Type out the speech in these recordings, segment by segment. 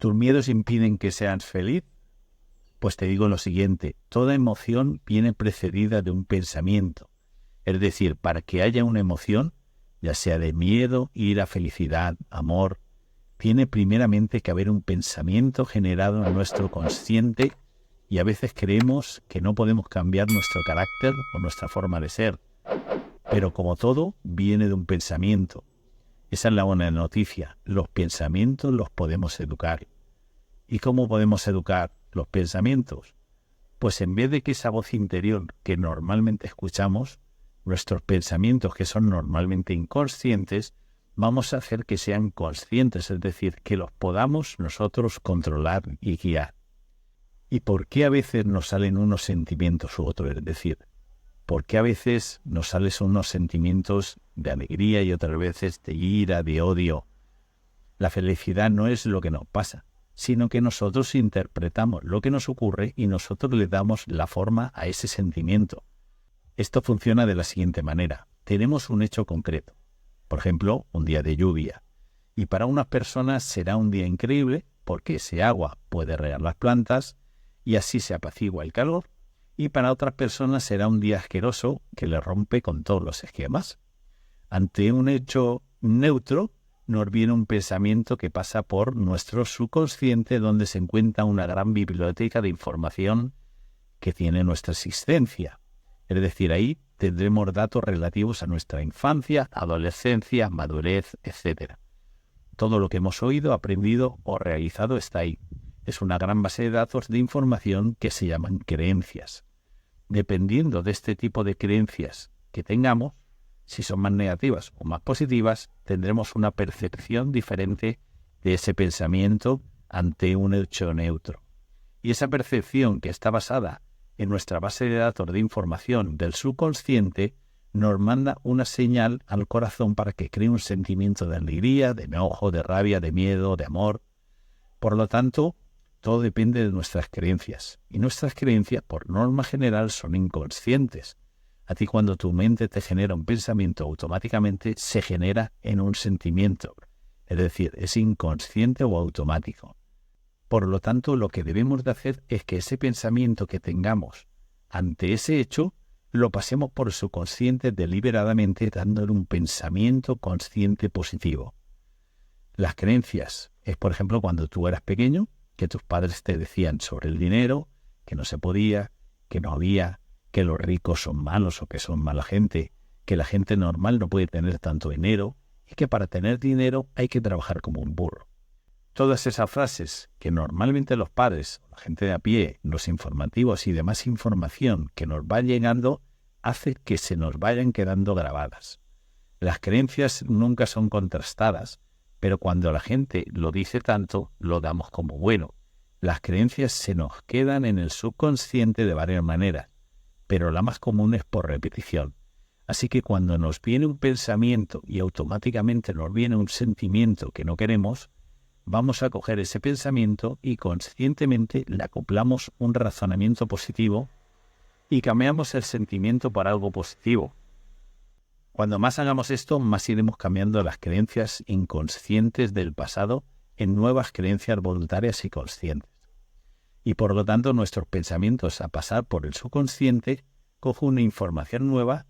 ¿Tus miedos impiden que seas feliz? Pues te digo lo siguiente, toda emoción viene precedida de un pensamiento. Es decir, para que haya una emoción, ya sea de miedo, ira, felicidad, amor, tiene primeramente que haber un pensamiento generado en nuestro consciente y a veces creemos que no podemos cambiar nuestro carácter o nuestra forma de ser. Pero como todo, viene de un pensamiento. Esa es la buena noticia. Los pensamientos los podemos educar. ¿Y cómo podemos educar los pensamientos? Pues en vez de que esa voz interior que normalmente escuchamos, nuestros pensamientos que son normalmente inconscientes, vamos a hacer que sean conscientes, es decir, que los podamos nosotros controlar y guiar. ¿Y por qué a veces nos salen unos sentimientos u otros? Es decir, ¿por qué a veces nos salen unos sentimientos de alegría y otras veces de ira, de odio? La felicidad no es lo que nos pasa, sino que nosotros interpretamos lo que nos ocurre y nosotros le damos la forma a ese sentimiento. Esto funciona de la siguiente manera. Tenemos un hecho concreto, por ejemplo, un día de lluvia, y para unas personas será un día increíble porque ese agua puede regar las plantas y así se apacigua el calor, y para otras personas será un día asqueroso que le rompe con todos los esquemas. Ante un hecho neutro, nos viene un pensamiento que pasa por nuestro subconsciente donde se encuentra una gran biblioteca de información que tiene nuestra existencia. Es decir, ahí tendremos datos relativos a nuestra infancia, adolescencia, madurez, etc. Todo lo que hemos oído, aprendido o realizado está ahí. Es una gran base de datos de información que se llaman creencias. Dependiendo de este tipo de creencias que tengamos, si son más negativas o más positivas, tendremos una percepción diferente de ese pensamiento ante un hecho neutro. Y esa percepción que está basada en nuestra base de datos de información del subconsciente nos manda una señal al corazón para que cree un sentimiento de alegría, de enojo, de rabia, de miedo, de amor. Por lo tanto, todo depende de nuestras creencias. Y nuestras creencias, por norma general, son inconscientes. A ti cuando tu mente te genera un pensamiento, automáticamente se genera en un sentimiento. Es decir, es inconsciente o automático. Por lo tanto, lo que debemos de hacer es que ese pensamiento que tengamos ante ese hecho, lo pasemos por el subconsciente deliberadamente dándole un pensamiento consciente positivo. Las creencias es, por ejemplo, cuando tú eras pequeño, que tus padres te decían sobre el dinero, que no se podía, que no había, que los ricos son malos o que son mala gente, que la gente normal no puede tener tanto dinero y que para tener dinero hay que trabajar como un burro. Todas esas frases que normalmente los padres, la gente de a pie, los informativos y demás información que nos va llegando hace que se nos vayan quedando grabadas. Las creencias nunca son contrastadas, pero cuando la gente lo dice tanto, lo damos como bueno. Las creencias se nos quedan en el subconsciente de varias maneras, pero la más común es por repetición. Así que cuando nos viene un pensamiento y automáticamente nos viene un sentimiento que no queremos, vamos a coger ese pensamiento y conscientemente le acoplamos un razonamiento positivo y cambiamos el sentimiento por algo positivo. Cuando más hagamos esto, más iremos cambiando las creencias inconscientes del pasado en nuevas creencias voluntarias y conscientes. Y por lo tanto nuestros pensamientos a pasar por el subconsciente cogen una información nueva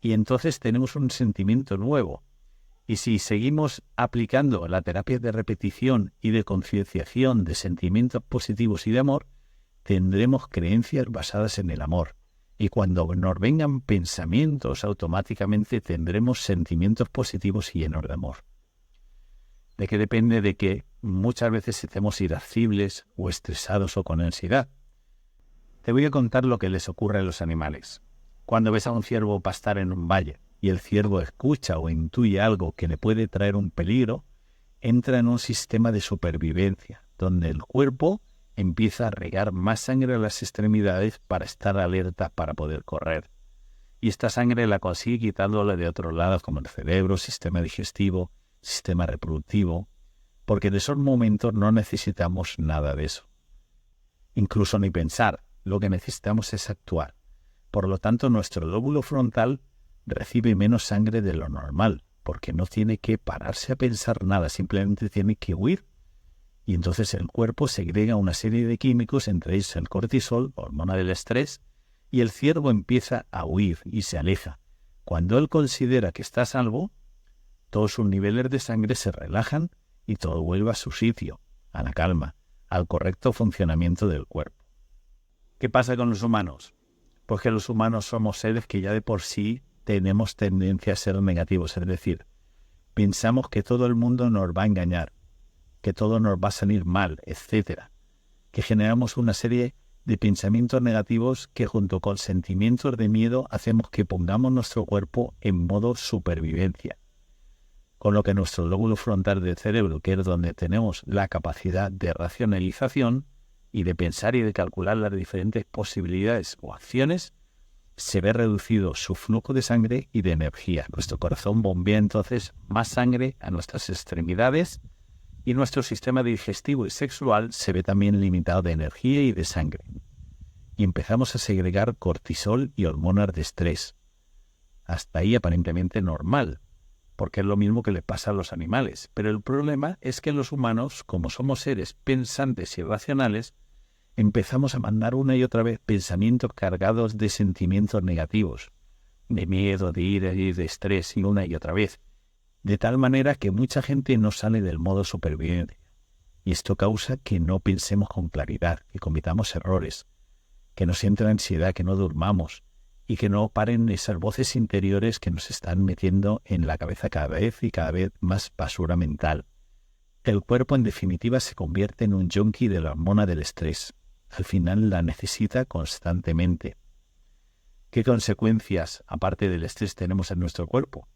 y entonces tenemos un sentimiento nuevo. Y si seguimos aplicando la terapia de repetición y de concienciación de sentimientos positivos y de amor, tendremos creencias basadas en el amor. Y cuando nos vengan pensamientos, automáticamente tendremos sentimientos positivos y llenos de amor. ¿De qué depende? De que muchas veces estemos irascibles o estresados o con ansiedad. Te voy a contar lo que les ocurre a los animales. Cuando ves a un ciervo pastar en un valle y el ciervo escucha o intuye algo que le puede traer un peligro, entra en un sistema de supervivencia, donde el cuerpo empieza a regar más sangre a las extremidades para estar alerta para poder correr. Y esta sangre la consigue quitándole de otros lados como el cerebro, sistema digestivo, sistema reproductivo, porque en esos momentos no necesitamos nada de eso. Incluso ni pensar, lo que necesitamos es actuar. Por lo tanto, nuestro lóbulo frontal recibe menos sangre de lo normal, porque no tiene que pararse a pensar nada, simplemente tiene que huir Y entonces el cuerpo segrega una serie de químicos, entre ellos el cortisol, hormona del estrés, y el ciervo empieza a huir y se aleja. Cuando él considera que está a salvo, todos sus niveles de sangre se relajan y todo vuelve a su sitio, a la calma, al correcto funcionamiento del cuerpo. ¿Qué pasa con los humanos? Pues que los humanos somos seres que ya de por sí tenemos tendencia a ser negativos, es decir, pensamos que todo el mundo nos va a engañar, que todo nos va a salir mal, etcétera, que generamos una serie de pensamientos negativos que junto con sentimientos de miedo hacemos que pongamos nuestro cuerpo en modo supervivencia, con lo que nuestro lóbulo frontal del cerebro, que es donde tenemos la capacidad de racionalización y de pensar y de calcular las diferentes posibilidades o acciones, se ve reducido su flujo de sangre y de energía. Nuestro corazón bombea entonces más sangre a nuestras extremidades y nuestro sistema digestivo y sexual se ve también limitado de energía y de sangre. Y empezamos a segregar cortisol y hormonas de estrés. Hasta ahí aparentemente normal, porque es lo mismo que le pasa a los animales. Pero el problema es que los humanos, como somos seres pensantes y racionales, empezamos a mandar una y otra vez pensamientos cargados de sentimientos negativos, de miedo, de ira y de estrés, y una y otra vez. De tal manera que mucha gente no sale del modo supervivencia. Y esto causa que no pensemos con claridad, que cometamos errores, que nos entre ansiedad, que no durmamos y que no paren esas voces interiores que nos están metiendo en la cabeza cada vez y cada vez más basura mental. El cuerpo, en definitiva, se convierte en un yonki de la hormona del estrés. Al final la necesita constantemente. ¿Qué consecuencias, aparte del estrés, tenemos en nuestro cuerpo?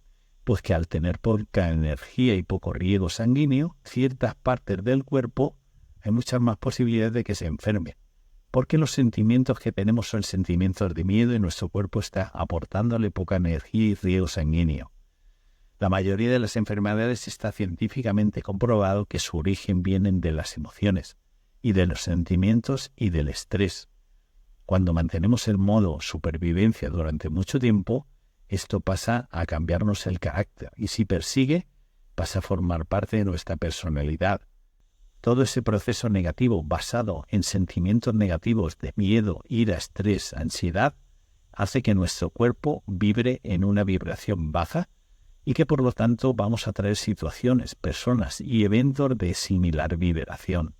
Pues que al tener poca energía y poco riego sanguíneo, ciertas partes del cuerpo hay muchas más posibilidades de que se enferme, porque los sentimientos que tenemos son sentimientos de miedo y nuestro cuerpo está aportándole poca energía y riego sanguíneo. La mayoría de las enfermedades está científicamente comprobado que su origen vienen de las emociones y de los sentimientos y del estrés. Cuando mantenemos el modo supervivencia durante mucho tiempo, esto pasa a cambiarnos el carácter y si persigue, pasa a formar parte de nuestra personalidad. Todo ese proceso negativo basado en sentimientos negativos de miedo, ira, estrés, ansiedad, hace que nuestro cuerpo vibre en una vibración baja y que por lo tanto vamos a traer situaciones, personas y eventos de similar vibración.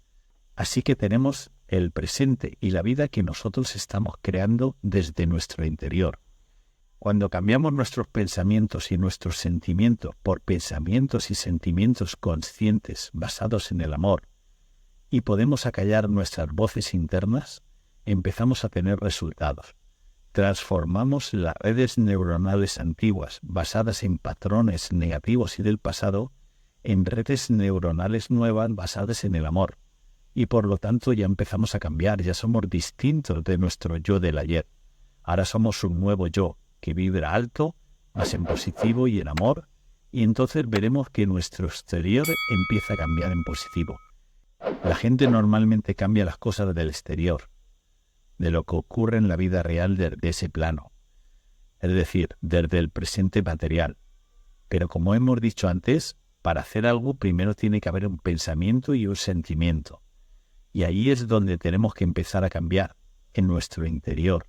Así que tenemos el presente y la vida que nosotros estamos creando desde nuestro interior. Cuando cambiamos nuestros pensamientos y nuestros sentimientos por pensamientos y sentimientos conscientes basados en el amor y podemos acallar nuestras voces internas, empezamos a tener resultados. Transformamos las redes neuronales antiguas basadas en patrones negativos y del pasado en redes neuronales nuevas basadas en el amor. Y por lo tanto ya empezamos a cambiar, ya somos distintos de nuestro yo del ayer. Ahora somos un nuevo yo, que vibra alto, más en positivo y en amor, y entonces veremos que nuestro exterior empieza a cambiar en positivo. La gente normalmente cambia las cosas del exterior, de lo que ocurre en la vida real desde ese plano, es decir, desde el presente material. Pero como hemos dicho antes, para hacer algo primero tiene que haber un pensamiento y un sentimiento, y ahí es donde tenemos que empezar a cambiar, en nuestro interior.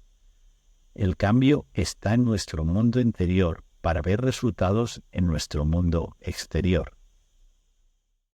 El cambio está en nuestro mundo interior para ver resultados en nuestro mundo exterior.